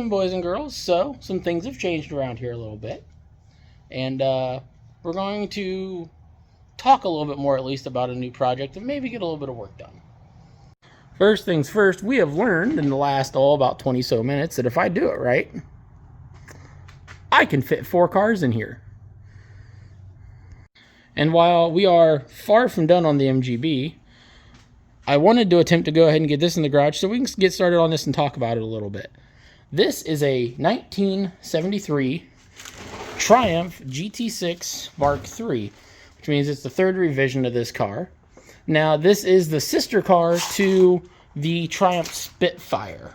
Boys and girls, so some things have changed around here a little bit, and we're going to talk a little bit more, at least, about a new project and maybe get a little bit of work done. First things first, we have learned in the last about 20 so minutes that if I do it right, I can fit 4 cars in here. And while we are far from done on the MGB, I wanted to attempt to go ahead and get this in the garage so we can get started on this and talk about it a little bit. This is a 1973 Triumph GT6 Mark III, which means it's the 3rd revision of this car. Now, this is the sister car to the Triumph Spitfire,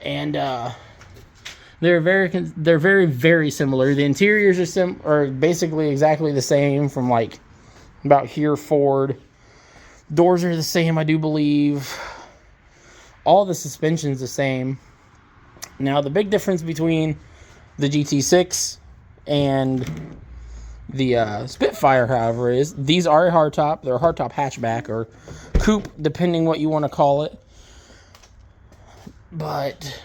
and they're very similar. The interiors are basically exactly the same from like about here forward. Doors are the same, I do believe. All the suspension's the same. Now, the big difference between the GT6 and the Spitfire, however, is these are a hardtop. They're a hardtop hatchback or coupe, depending what you want to call it. But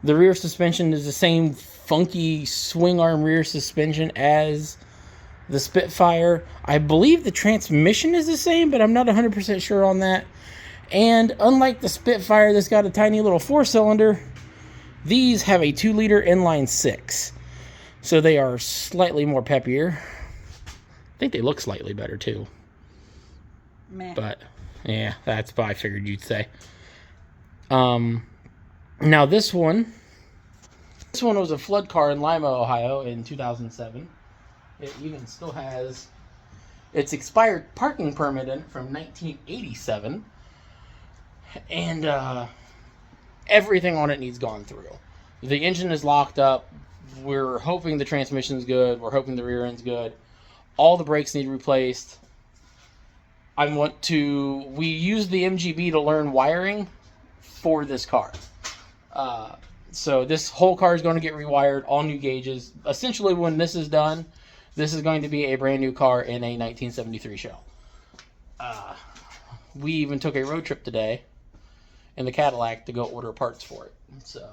the rear suspension is the same funky swing arm rear suspension as the Spitfire. I believe the transmission is the same, but I'm not 100% sure on that. And unlike the Spitfire that's got a tiny little 4-cylinder, these have a 2-liter inline 6. So they are slightly more peppier. I think they look slightly better too. Meh. But yeah, that's what I figured you'd say. Now this one was a flood car in Lima, Ohio in 2007. It even still has its expired parking permit in from 1987. And everything on it needs gone through. The engine is locked up. We're hoping the transmission's good. We're hoping the rear end's good. All the brakes need replaced. We use the MGB to learn wiring for this car. So this whole car is going to get rewired, all new gauges. Essentially, when this is done, this is going to be a brand new car in a 1973 shell. We even took a road trip today in the Cadillac to go order parts for it. So,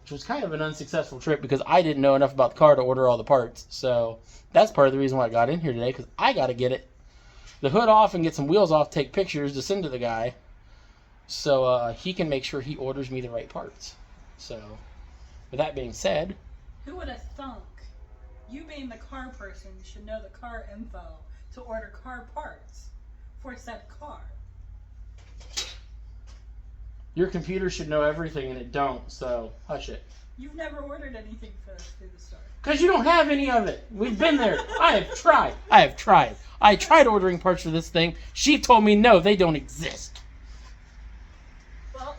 which was kind of an unsuccessful trip because I didn't know enough about the car to order all the parts. So that's part of the reason why I got in here today, because I got to get the hood off and get some wheels off, take pictures to send to the guy, so he can make sure he orders me the right parts. So, with that being said, who would have thunk? You being the car person should know the car info to order car parts for said car. Your computer should know everything and it don't, so hush it. You've never ordered anything for us through the store. Because you don't have any of it. We've been there. I have tried. I tried ordering parts for this thing. She told me no, they don't exist. Well,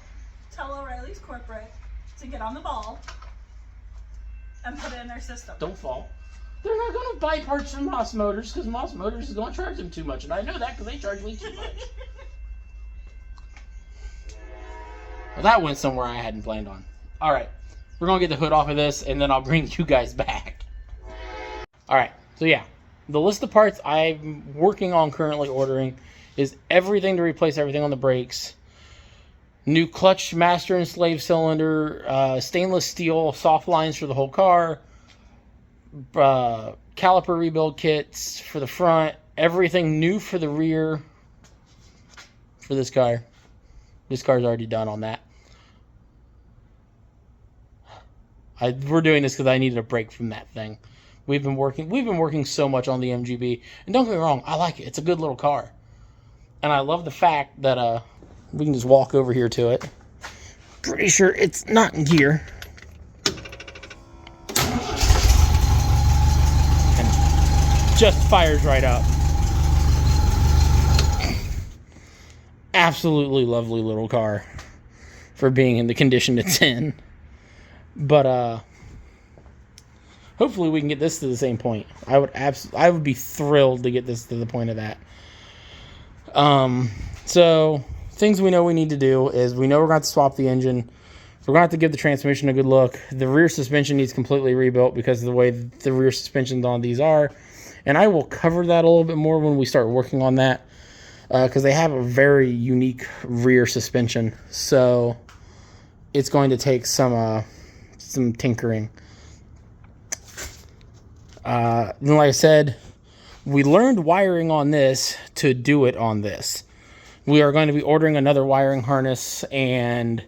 tell O'Reilly's corporate to get on the ball and put it in their system. Don't fall. They're not going to buy parts from Moss Motors because Moss Motors is going to charge them too much. And I know that because they charge me too much. Well, that went somewhere I hadn't planned on. All right. We're going to get the hood off of this, and then I'll bring you guys back. All right. So, yeah. The list of parts I'm working on currently ordering is everything to replace everything on the brakes. New clutch master and slave cylinder, stainless steel soft lines for the whole car, caliper rebuild kits for the front, everything new for the rear for this car. This car's already done on that. We're doing this because I needed a break from that thing. We've been working so much on the MGB, and don't get me wrong, I like it. It's a good little car, and I love the fact that we can just walk over here to it. Pretty sure it's not in gear. And just fires right up. Absolutely lovely little car. for being in the condition it's in. But hopefully we can get this to the same point. I would be thrilled to get this to the point of that. So things we know we need to do is we know we're going to swap the engine. We're going to have to give the transmission a good look. The rear suspension needs completely rebuilt because of the way the rear suspensions on these are. And I will cover that a little bit more when we start working on that, because they have a very unique rear suspension. So it's going to take some tinkering. Then, like I said, we learned wiring on this to do it on this. We are going to be ordering another wiring harness and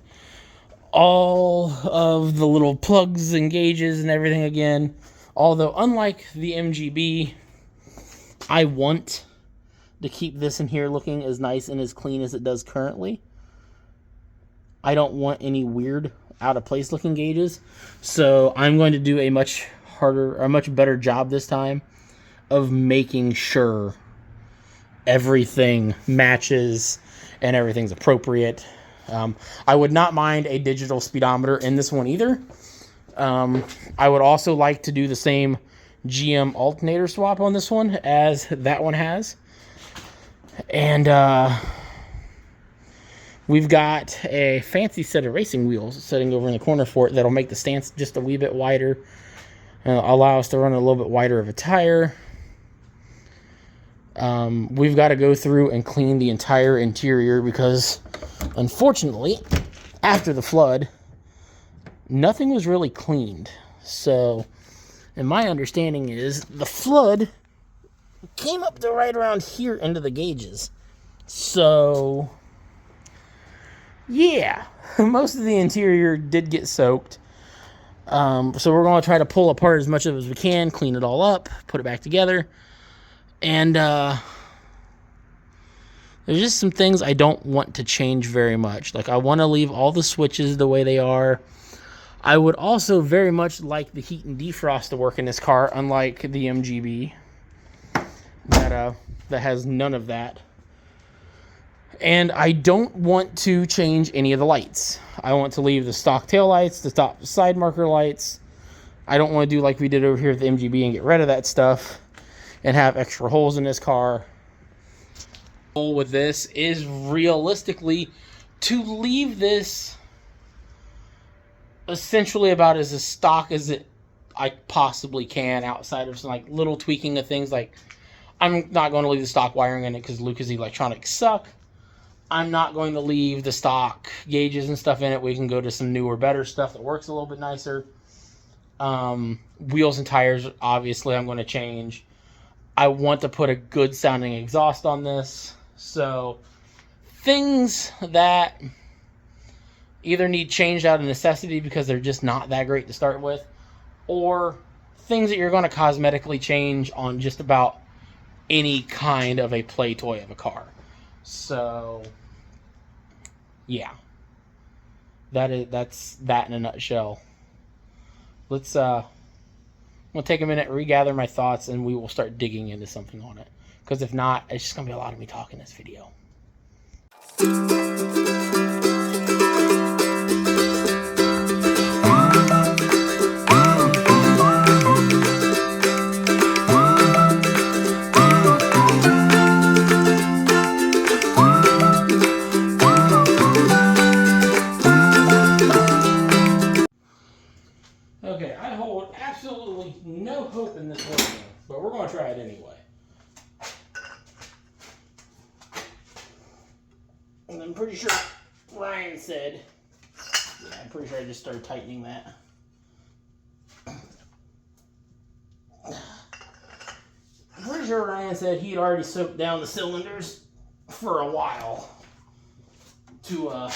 all of the little plugs and gauges and everything again. Although, unlike the MGB, I want to keep this in here looking as nice and as clean as it does currently. I don't want any weird, out of place looking gauges. So I'm going to do a much better job this time of making sure everything matches and everything's appropriate. I would not mind a digital speedometer in this one either. I would also like to do the same GM alternator swap on this one as that one has. And we've got a fancy set of racing wheels sitting over in the corner for it that'll make the stance just a wee bit wider. Allow us to run a little bit wider of a tire. We've got to go through and clean the entire interior because, unfortunately, after the flood, nothing was really cleaned. So, and my understanding is the flood came up to right around here into the gauges. So, yeah, most of the interior did get soaked. So we're going to try to pull apart as much of it as we can, clean it all up, put it back together. And there's just some things I don't want to change very much. Like, I want to leave all the switches the way they are. I would also very much like the heat and defrost to work in this car, unlike the MGB that has none of that. And I don't want to change any of the lights. I want to leave the stock tail lights, the top side marker lights. I don't want to do like we did over here with the MGB and get rid of that stuff and have extra holes in this car. The goal with this is realistically to leave this essentially about as stock as I possibly can, outside of some like little tweaking of things. Like, I'm not going to leave the stock wiring in it because Lucas Electronics suck. I'm not going to leave the stock gauges and stuff in it. We can go to some newer, better stuff that works a little bit nicer. Wheels and tires, obviously, I'm going to change. I want to put a good sounding exhaust on this. So, things that either need changed out of necessity because they're just not that great to start with, or things that you're going to cosmetically change on just about any kind of a play toy of a car. So, yeah, that's that in a nutshell. I'm gonna take a minute, regather my thoughts, and we will start digging into something on it. Because if not, it's just gonna be a lot of me talking in this video. Okay, I hold absolutely no hope in this working, but we're going to try it anyway. And I'm pretty sure Ryan said, yeah, I'm pretty sure I just started tightening that. I'm pretty sure Ryan said he'd already soaked down the cylinders for a while to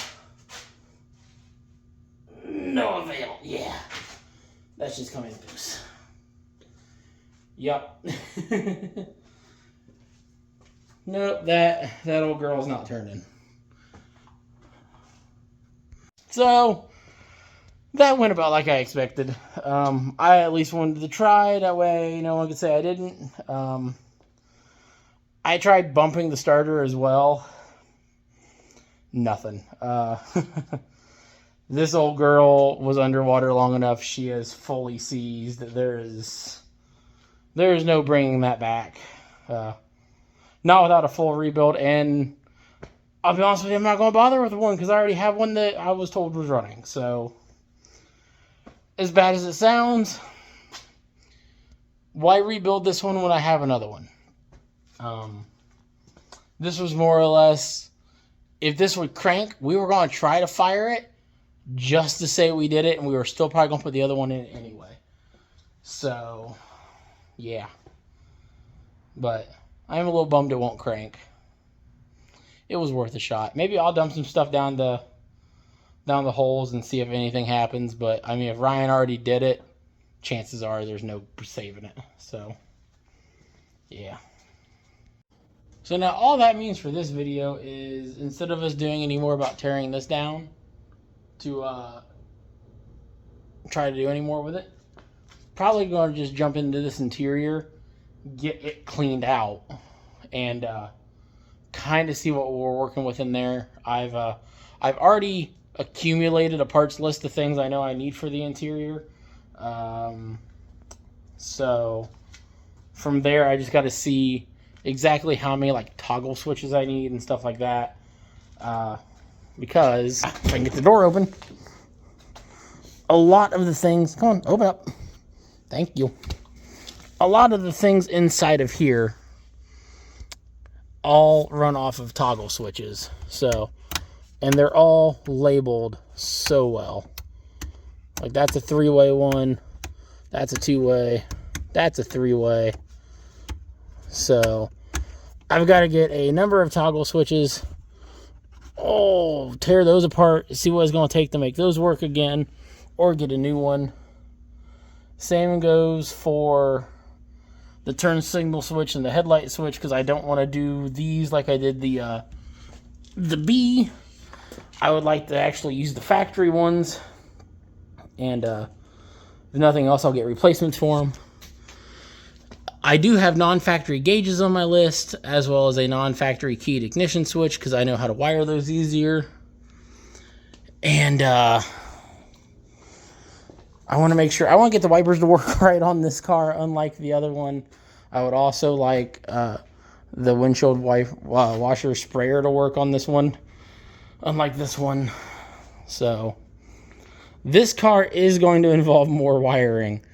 no avail. Yeah. That's just coming loose. Yep. Nope, that old girl's not turning. So, that went about like I expected. I at least wanted to try, that way no one could say I didn't. I tried bumping the starter as well. Nothing. This old girl was underwater long enough. She is fully seized. There is no bringing that back. Not without a full rebuild. And I'll be honest with you, I'm not going to bother with one because I already have one that I was told was running. So, as bad as it sounds, why rebuild this one when I have another one? This was more or less, if this would crank, we were going to try to fire it just to say we did it, and we were still probably going to put the other one in anyway. So, yeah. But I'm a little bummed it won't crank. It was worth a shot. Maybe I'll dump some stuff down the holes and see if anything happens. But, I mean, if Ryan already did it, chances are there's no saving it. So, yeah. So now all that means for this video is, instead of us doing any more about tearing this down to try to do any more with it, probably going to just jump into this interior, get it cleaned out, and kind of see what we're working with in there. I've already accumulated a parts list of things I know I need for the interior. So from there, I just got to see exactly how many like toggle switches I need and stuff like that. Because if I can get the door open, a lot of the things, come on, open up. Thank you. A lot of the things inside of here all run off of toggle switches. So, and they're all labeled so well. Like that's a 3-way one, that's a 2-way, that's a 3-way. So I've got to get a number of toggle switches. Oh, tear those apart, see what it's going to take to make those work again, or get a new one. Same goes for the turn signal switch and the headlight switch, because I don't want to do these like I did the B. I would like to actually use the factory ones. And if nothing else, I'll get replacements for them. I do have non-factory gauges on my list, as well as a non-factory keyed ignition switch, because I know how to wire those easier. And I want to make sure, I want to get the wipers to work right on this car, unlike the other one. I would also like the windshield washer sprayer to work on this one, unlike this one. So this car is going to involve more wiring.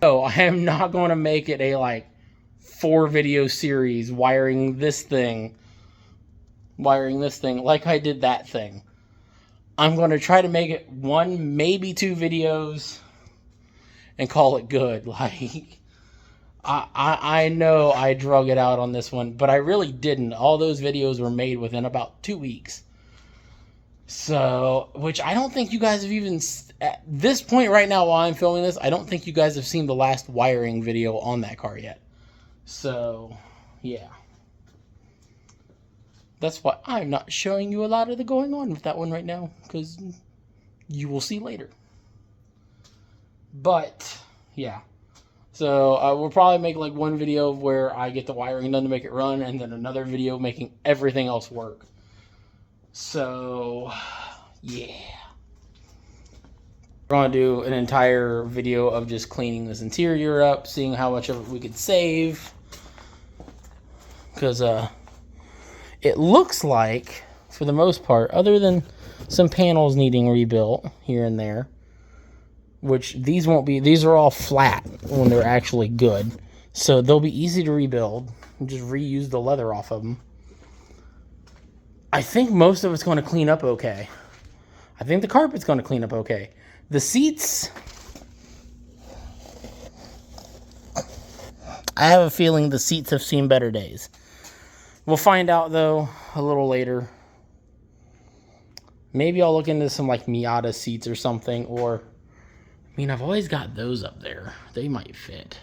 So I am not going to make it a like 4-video series wiring this thing like I did that thing. I'm going to try to make it 1, maybe 2 videos and call it good. Like, I know I drug it out on this one, but I really didn't. All those videos were made within about 2 weeks. So, which I don't think you guys have even, at this point right now while I'm filming this, I don't think you guys have seen the last wiring video on that car yet. So, yeah. That's why I'm not showing you a lot of the going on with that one right now, because you will see later. But, yeah. So, we'll probably make like one video where I get the wiring done to make it run, and then another video making everything else work. So, yeah. We're going to do an entire video of just cleaning this interior up, seeing how much of it we could save. Because, it looks like, for the most part, other than some panels needing rebuilt here and there, which these won't be, these are all flat when they're actually good. So they'll be easy to rebuild. Just reuse the leather off of them. I think most of it's going to clean up okay. I think the carpet's going to clean up okay. The seats, I have a feeling the seats have seen better days. We'll find out, though, a little later. Maybe I'll look into some, like, Miata seats or something. Or, I mean, I've always got those up there. They might fit.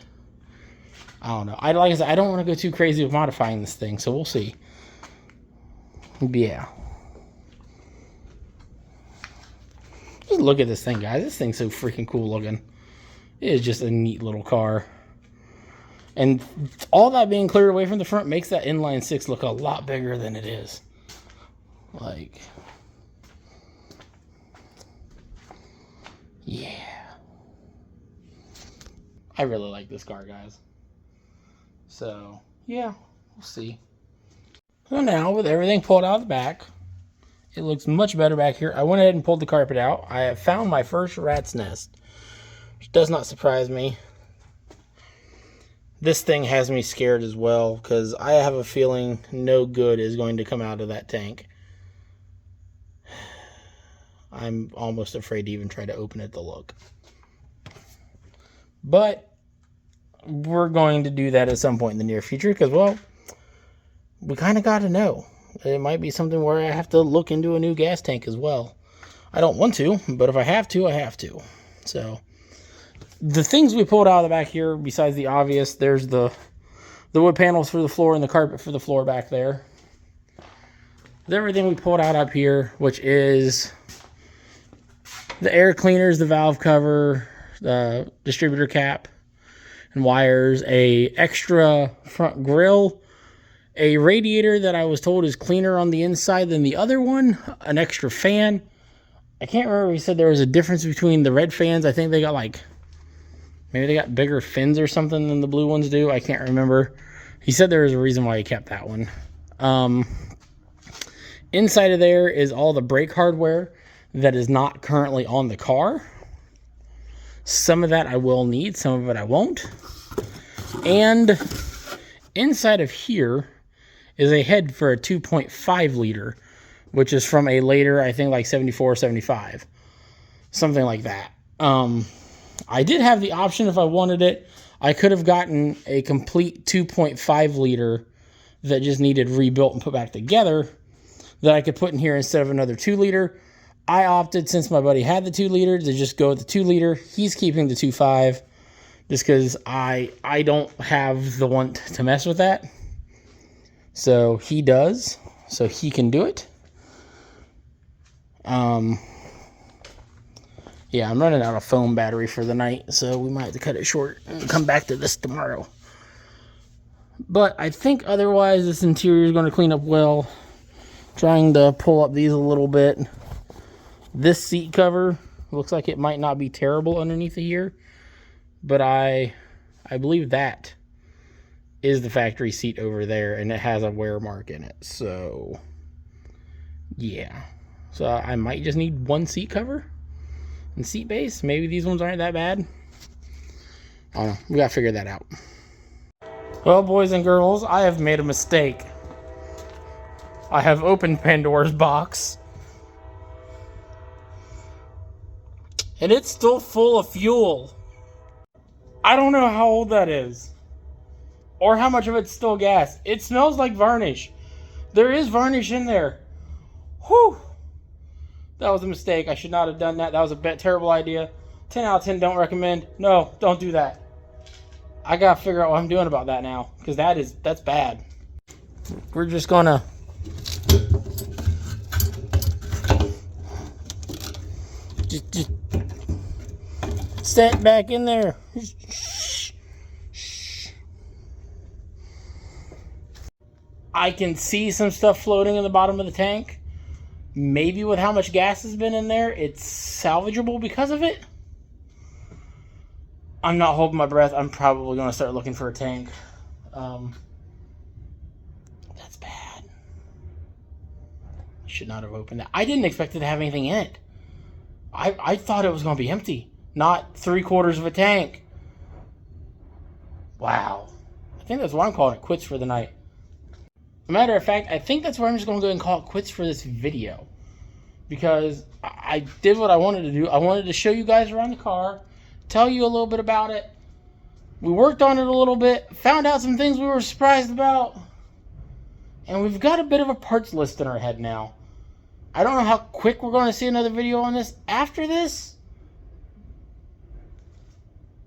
I don't know. Like I said, I don't want to go too crazy with modifying this thing, so we'll see. Yeah. Just look at this thing, guys. This thing's so freaking cool looking. It is just a neat little car. And all that being cleared away from the front makes that inline 6 look a lot bigger than it is. Like, Yeah. I really like this car, guys. So, yeah, we'll see. So now, with everything pulled out of the back, it looks much better back here. I went ahead and pulled the carpet out. I have found my first rat's nest, which does not surprise me. This thing has me scared as well, because I have a feeling no good is going to come out of that tank. I'm almost afraid to even try to open it to look. But we're going to do that at some point in the near future, because, well, we kind of got to know. It might be something where I have to look into a new gas tank as well. I don't want to, but if I have to, I have to. So, the things we pulled out of the back here, besides the obvious, there's the wood panels for the floor and the carpet for the floor back there. There's everything we pulled out up here, which is the air cleaners, the valve cover, the distributor cap and wires, a extra front grill, a radiator that I was told is cleaner on the inside than the other one, an extra fan. I can't remember if he said there was a difference between the red fans. I think they got maybe they got bigger fins or something than the blue ones do. I can't remember. He said there was a reason why he kept that one. Inside of there is all the brake hardware that is not currently on the car. Some of that I will need, some of it I won't. And inside of here is a head for a 2.5 liter, which is from a later, I think like 74, 75. Something like that. I did have the option if I wanted it. I could have gotten a complete 2.5 liter that just needed rebuilt and put back together that I could put in here instead of another 2 liter. I opted, since my buddy had the 2 liter, to just go with the 2 liter. He's keeping the 2.5 just because I don't have the want to mess with that. So he does, so he can do it. Yeah, I'm running out of foam battery for the night, so we might have to cut it short and come back to this tomorrow. But I think otherwise this interior is going to clean up well. Trying to pull up these a little bit. This seat cover looks like it might not be terrible underneath of here, but I believe that is the factory seat over there, and it has a wear mark in it. So, yeah. So I might just need one seat cover and seat base. Maybe these ones aren't that bad. I don't know. We got to figure that out. Well, boys and girls, I have made a mistake. I have opened Pandora's box. And it's still full of fuel. I don't know how old that is. Or how much of it's still gas. It smells like varnish. There is varnish in there. Whew. That was a mistake. I should not have done that. That was a terrible idea. 10 out of 10 don't recommend. No, don't do that. I gotta figure out what I'm doing about that now. Because that's bad. We're just gonna... Just set back in there. I can see some stuff floating in the bottom of the tank. Maybe with how much gas has been in there, it's salvageable because of it. I'm not holding my breath. I'm probably going to start looking for a tank. That's bad. I should not have opened that. I didn't expect it to have anything in it. I thought it was going to be empty. Not 3/4 of a tank. Wow. I think that's why I'm calling it quits for the night. As a matter of fact, I think that's why I'm just going to go ahead and call it quits for this video. Because I did what I wanted to do. I wanted to show you guys around the car. Tell you a little bit about it. We worked on it a little bit. Found out some things we were surprised about. And we've got a bit of a parts list in our head now. I don't know how quick we're going to see another video on this after this.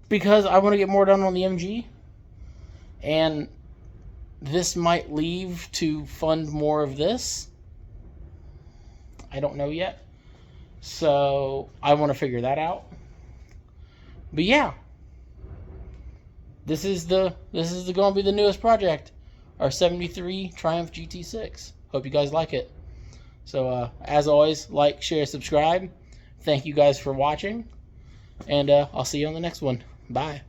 Because I want to get more done on the MG. And this might leave to fund more of this. I don't know yet. So I want to figure that out. But yeah. This is going to be the newest project. Our 73 Triumph GT6. Hope you guys like it. So as always, like, share, subscribe. Thank you guys for watching. And I'll see you on the next one. Bye.